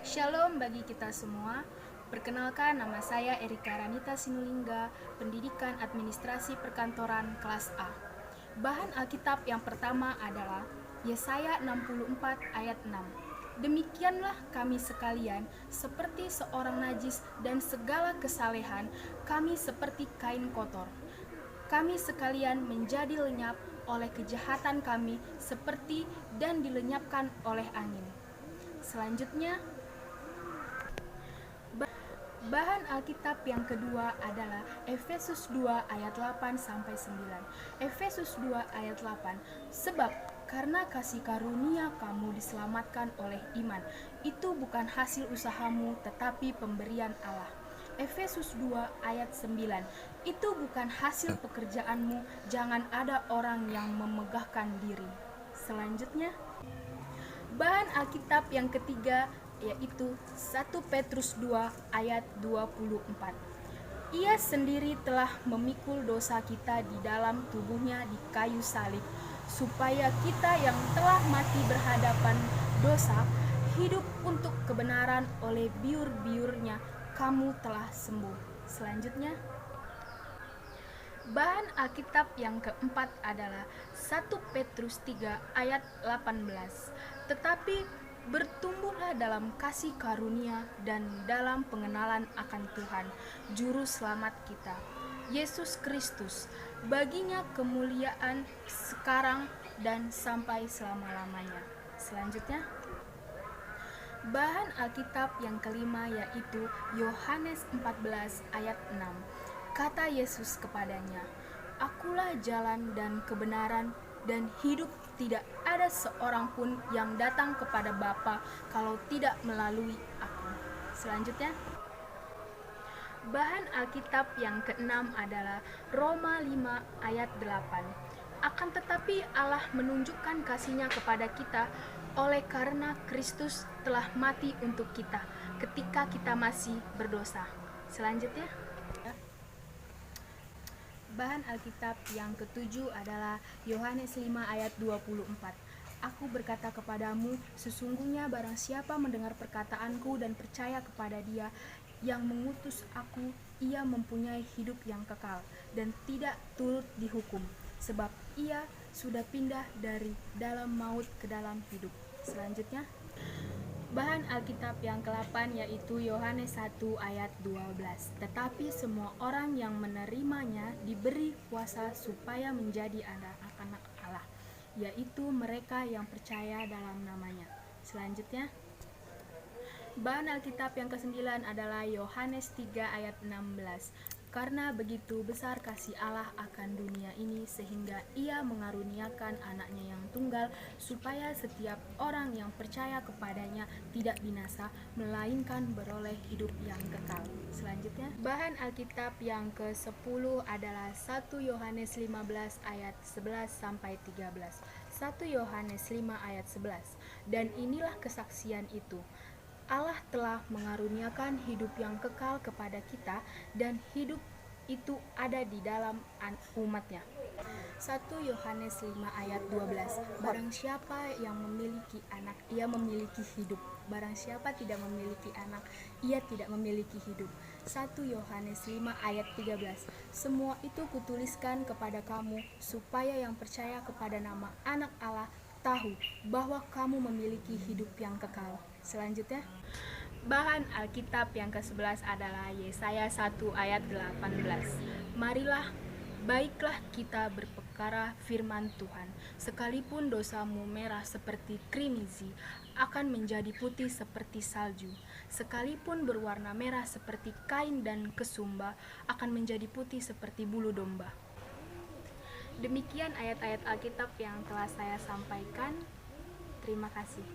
Shalom bagi kita semua. Perkenalkan, nama saya Erika Ranita Sinulingga, Pendidikan Administrasi Perkantoran kelas A. Bahan Alkitab yang pertama adalah Yesaya 64 ayat 6. Demikianlah kami sekalian seperti seorang najis, dan segala kesalehan kami seperti kain kotor. Kami sekalian menjadi lenyap oleh kejahatan kami seperti dan dilenyapkan oleh angin. Selanjutnya, bahan Alkitab yang kedua adalah Efesus 2 ayat 8-9. Efesus 2 ayat 8. Sebab karena kasih karunia kamu diselamatkan oleh iman. Itu bukan hasil usahamu, tetapi pemberian Allah. Efesus 2 ayat 9. Itu bukan hasil pekerjaanmu, jangan ada orang yang memegahkan diri. Selanjutnya, bahan Alkitab yang ketiga yaitu 1 Petrus 2 ayat 24. Ia sendiri telah memikul dosa kita di dalam tubuhnya di kayu salib, supaya kita yang telah mati berhadapan dosa, hidup untuk kebenaran. Oleh biur-biurnya kamu telah sembuh. Selanjutnya, bahan Alkitab yang keempat adalah 1 Petrus 3 ayat 18. Tetapi bertumbuhlah dalam kasih karunia dan dalam pengenalan akan Tuhan, Juru Selamat kita, Yesus Kristus. Baginya kemuliaan sekarang dan sampai selama-lamanya. Selanjutnya, bahan Alkitab yang kelima yaitu Yohanes 14 ayat 6. Kata Yesus kepadanya, Akulah jalan dan kebenaran dan hidup, tidak ada seorang pun yang datang kepada Bapa kalau tidak melalui aku. Selanjutnya, bahan Alkitab yang keenam adalah Roma 5 ayat 8. Akan tetapi Allah menunjukkan kasih-Nya kepada kita oleh karena Kristus telah mati untuk kita ketika kita masih berdosa. Selanjutnya, bahan Alkitab yang ketujuh adalah Yohanes 5 ayat 24. Aku berkata kepadamu, sesungguhnya barang siapa mendengar perkataanku dan percaya kepada Dia yang mengutus aku, ia mempunyai hidup yang kekal dan tidak turut dihukum, sebab ia sudah pindah dari dalam maut ke dalam hidup. Selanjutnya, bahan Alkitab yang ke-8 yaitu Yohanes 1 ayat 12. Tetapi semua orang yang menerimanya diberi kuasa supaya menjadi anak-anak Allah, yaitu mereka yang percaya dalam namanya. Selanjutnya, bahan Alkitab yang ke-9 adalah Yohanes 3 ayat 16. Karena begitu besar kasih Allah akan dunia ini, sehingga Ia mengaruniakan anaknya yang tunggal, supaya setiap orang yang percaya kepadanya tidak binasa, melainkan beroleh hidup yang kekal. Selanjutnya, bahan Alkitab yang ke-10 adalah 1 Yohanes 15 ayat 11-13. 1 Yohanes 5 ayat 11. Dan inilah kesaksian itu, Allah telah mengaruniakan hidup yang kekal kepada kita, dan hidup itu ada di dalam umat-Nya. 1 Yohanes 5 ayat 12. Barang siapa yang memiliki anak, ia memiliki hidup. Barang siapa tidak memiliki anak, ia tidak memiliki hidup. 1 Yohanes 5 ayat 13. Semua itu kutuliskan kepada kamu, supaya yang percaya kepada nama anak Allah tahu bahwa kamu memiliki hidup yang kekal. Selanjutnya, bahan Alkitab yang ke-11 adalah Yesaya 1 ayat 18. Marilah, baiklah kita berperkara firman Tuhan. Sekalipun dosamu merah seperti krimisi, akan menjadi putih seperti salju. Sekalipun berwarna merah seperti kain dan kesumba, akan menjadi putih seperti bulu domba. Demikian ayat-ayat Alkitab yang telah saya sampaikan. Terima kasih.